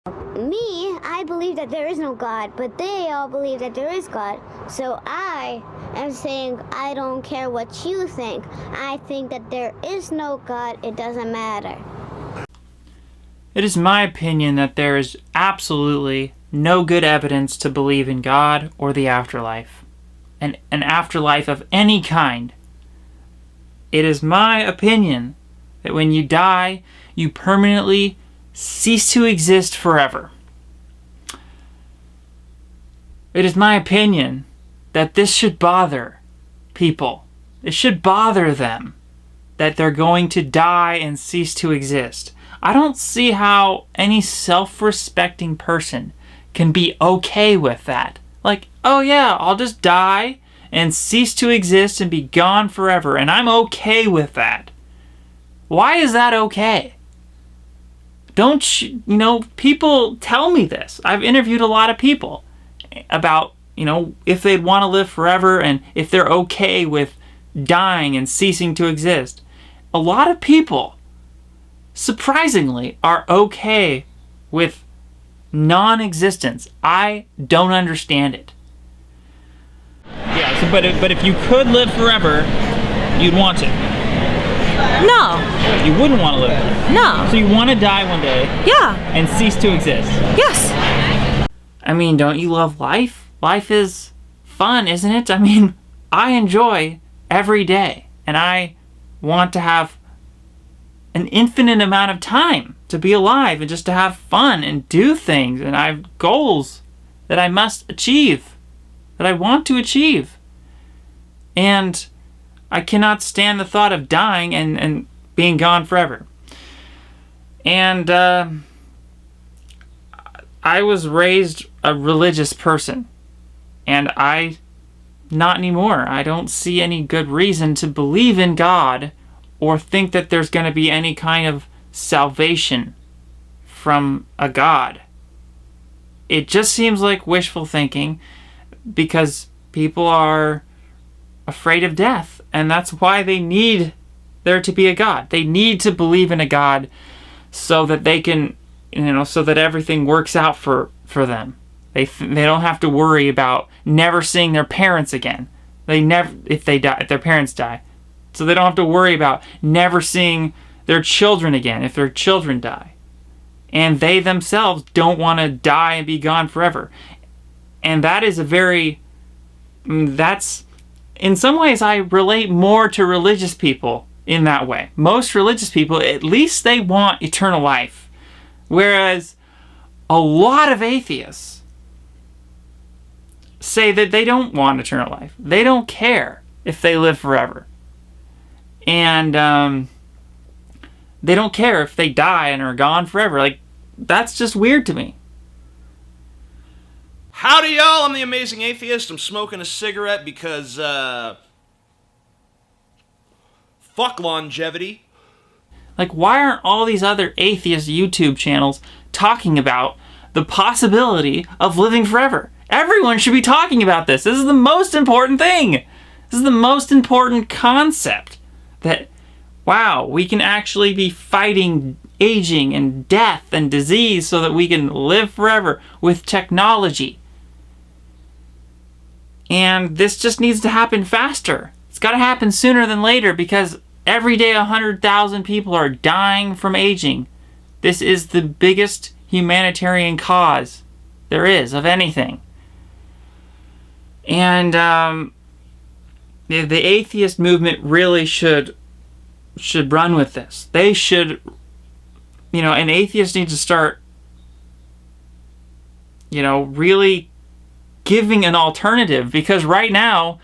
Me, I believe that there is no God, but they all believe that there is God. So I am saying I don't care what you think. I think that there is no God. It doesn't matter. It is my opinion that there is absolutely no good evidence to believe in God or the afterlife. An afterlife of any kind. It is my opinion that when you die, you permanently cease to exist forever. It is my opinion that this should bother people. It should bother them that they're going to die and cease to exist. I don't see how any self-respecting person can be okay with that. Like, oh yeah, I'll just die and cease to exist and be gone forever, and I'm okay with that. Why is that okay? Don't you know, people tell me this. I've interviewed a lot of people about, if they'd want to live forever and if they're okay with dying and ceasing to exist. A lot of people, surprisingly, are okay with non-existence. I don't understand it. Yeah, so, but if you could live forever, you'd want to. No. You wouldn't want to live forever. No. So you want to die one day. Yeah. And cease to exist. Yes. I mean, don't you love life? Life is fun, isn't it? I mean, I enjoy every day, and I want to have an infinite amount of time to be alive and just to have fun and do things, and I have goals that I must achieve, that I want to achieve. And I cannot stand the thought of dying and being gone forever. And I was raised a religious person, and not anymore. I don't see any good reason to believe in God or think that there's going to be any kind of salvation from a God. It just seems like wishful thinking because people are afraid of death, and that's why they need there to be a God. They need to believe in a God so that they can, so that everything works out for them. They don't have to worry about never seeing their parents again. If their parents die. So they don't have to worry about never seeing their children again if their children die. And they themselves don't want to die and be gone forever. And that is that's, in some ways, I relate more to religious people in that way. Most religious people, at least they want eternal life. Whereas a lot of atheists say that they don't want eternal life. They don't care if they live forever. And they don't care if they die and are gone forever. Like, that's just weird to me. Howdy, y'all. I'm the Amazing Atheist. I'm smoking a cigarette because, fuck longevity. Like, why aren't all these other atheist YouTube channels talking about the possibility of living forever? Everyone should be talking about this. This is the most important thing. This is the most important concept. That, wow, we can actually be fighting aging and death and disease so that we can live forever with technology. And this just needs to happen faster. It's got to happen sooner than later because every day 100,000 people are dying from aging. This is the biggest humanitarian cause there is of anything. And the atheist movement really should run with this. They should, and atheists need to start, really giving an alternative, because right now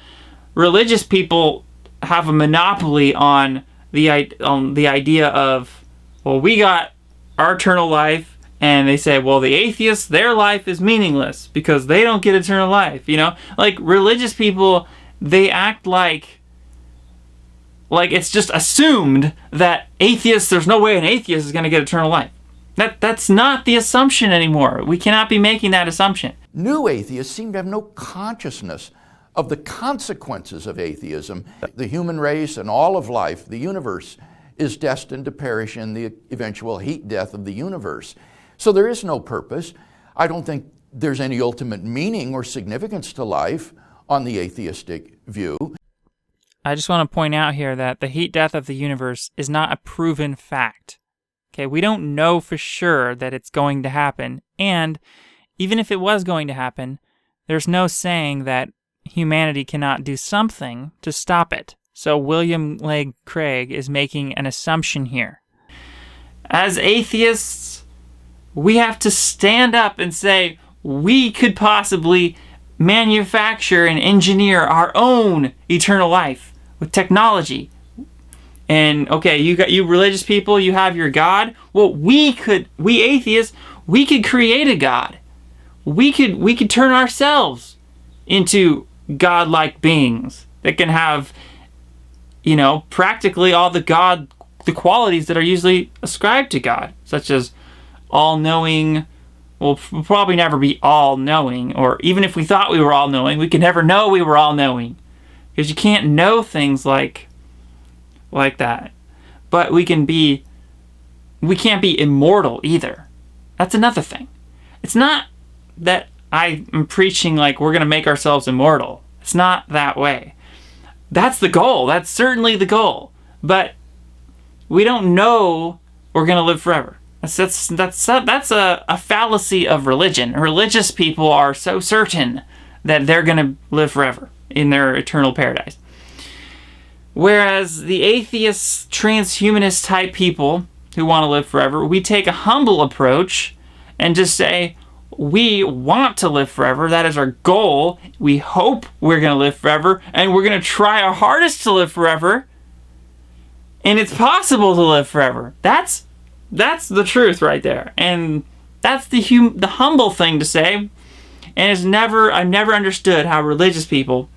religious people have a monopoly on the idea of, well, we got our eternal life, and they say, well, the atheists, their life is meaningless because they don't get eternal life. Like religious people, they act like it's just assumed that atheists, there's no way an atheist is going to get eternal life. That's not the assumption anymore. We cannot be making that assumption. New atheists seem to have no consciousness of the consequences of atheism. The human race and all of life, the universe, is destined to perish in the eventual heat death of the universe. So there is no purpose. I don't think there's any ultimate meaning or significance to life on the atheistic view. I just want to point out here that the heat death of the universe is not a proven fact. Okay, we don't know for sure that it's going to happen, and even if it was going to happen, there's no saying that humanity cannot do something to stop it. So William Lane Craig is making an assumption here. As atheists, we have to stand up and say, we could possibly manufacture and engineer our own eternal life with technology. And okay, you religious people, you have your God. Well, we atheists, we could create a God. We could turn ourselves into godlike beings that can have, practically all the qualities that are usually ascribed to God, such as all-knowing. We'll probably never be all-knowing, or even if we thought we were all-knowing, we could never know we were all-knowing, because you can't know things like that. But we can't be immortal either. That's another thing. It's not that I'm preaching like we're going to make ourselves immortal. It's not that way. That's the goal. That's certainly the goal. But we don't know we're going to live forever. That's a fallacy of religion. Religious people are so certain that they're going to live forever in their eternal paradise. Whereas the atheist, transhumanist type people who want to live forever, we take a humble approach and just say, we want to live forever. That is our goal. We hope we're going to live forever, and we're going to try our hardest to live forever. And it's possible to live forever. That's the truth right there. And that's the humble thing to say. And I've never understood how religious people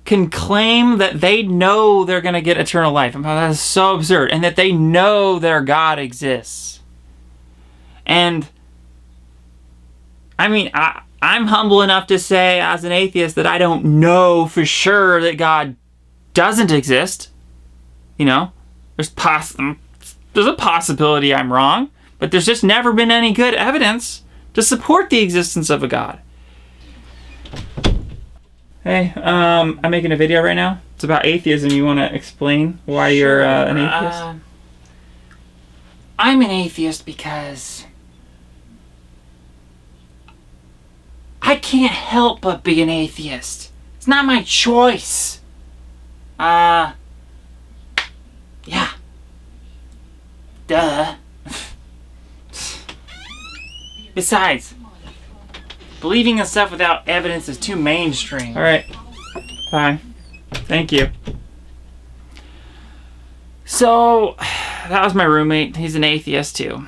can claim that they know they're going to get eternal life. That is so absurd. And that they know their God exists. And I'm humble enough to say as an atheist that I don't know for sure that God doesn't exist. There's a possibility I'm wrong, but there's just never been any good evidence to support the existence of a God. Hey, I'm making a video right now. It's about atheism. You want to explain why you're an atheist? I'm an atheist because I can't help but be an atheist. It's not my choice. Yeah. Duh. Besides, believing in stuff without evidence is too mainstream. Alright. Fine. Thank you. So, that was my roommate. He's an atheist too.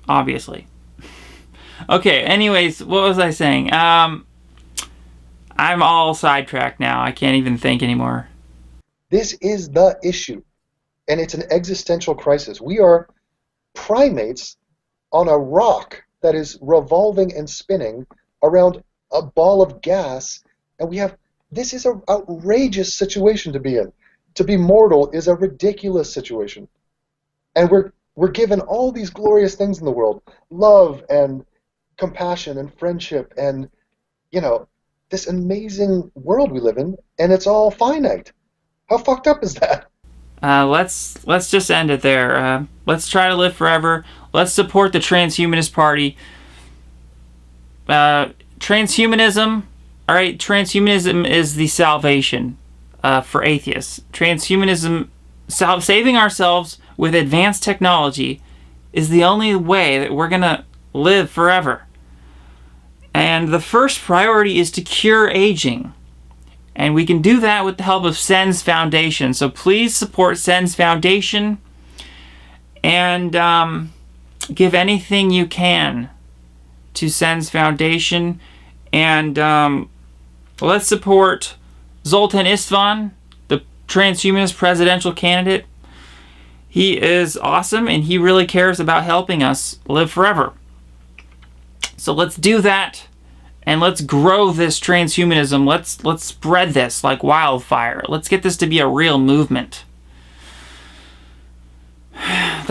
Obviously. Okay, anyways, what was I saying? I'm all sidetracked now. I can't even think anymore. This is the issue, and it's an existential crisis. We are primates on a rock that is revolving and spinning around a ball of gas, and this is an outrageous situation to be in. To be mortal is a ridiculous situation. And we're given all these glorious things in the world, love and compassion and friendship and, this amazing world we live in, and it's all finite. How fucked up is that? Let's just end it there. Let's try to live forever. Let's support the Transhumanist Party. Transhumanism, all right, transhumanism is the salvation for atheists. Transhumanism, saving ourselves with advanced technology, is the only way that we're going to live forever. And the first priority is to cure aging. And we can do that with the help of Sen's Foundation. So please support Sen's Foundation and give anything you can to Sen's Foundation. And let's support Zoltan Istvan, the transhumanist presidential candidate. He is awesome, and he really cares about helping us live forever. So let's do that, and let's grow this transhumanism. Let's spread this like wildfire. Let's get this to be a real movement.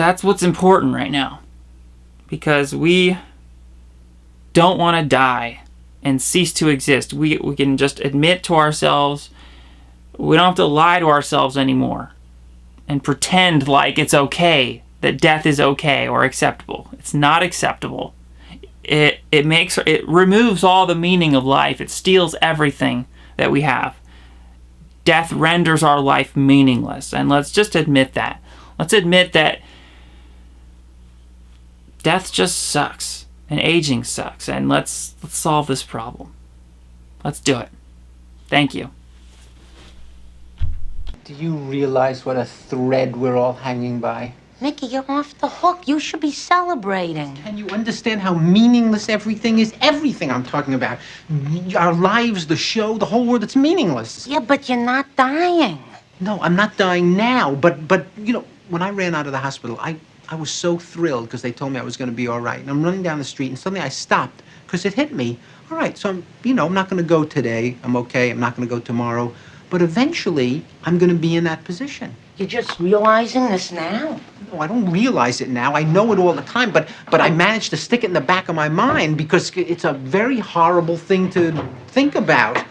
That's what's important right now. Because we don't want to die and cease to exist. We can just admit to ourselves, we don't have to lie to ourselves anymore and pretend like it's okay, that death is okay or acceptable. It's not acceptable. It removes all the meaning of life. It steals everything that we have. Death renders our life meaningless, and let's just admit that. Let's admit that death just sucks, and aging sucks, and let's solve this problem. Let's do it. Thank you. Do you realize what a thread we're all hanging by? Mickey, you're off the hook. You should be celebrating. Can you understand how meaningless everything is? Everything I'm talking about. Our lives, the show, the whole world, it's meaningless. Yeah, but you're not dying. No, I'm not dying now, but you know, when I ran out of the hospital, I was so thrilled because they told me I was going to be all right. And I'm running down the street, and suddenly I stopped because it hit me. All right, so I'm not going to go today. I'm okay. I'm not going to go tomorrow. But eventually, I'm going to be in that position. You're just realizing this now? No, I don't realize it now. I know it all the time, but I managed to stick it in the back of my mind because it's a very horrible thing to think about.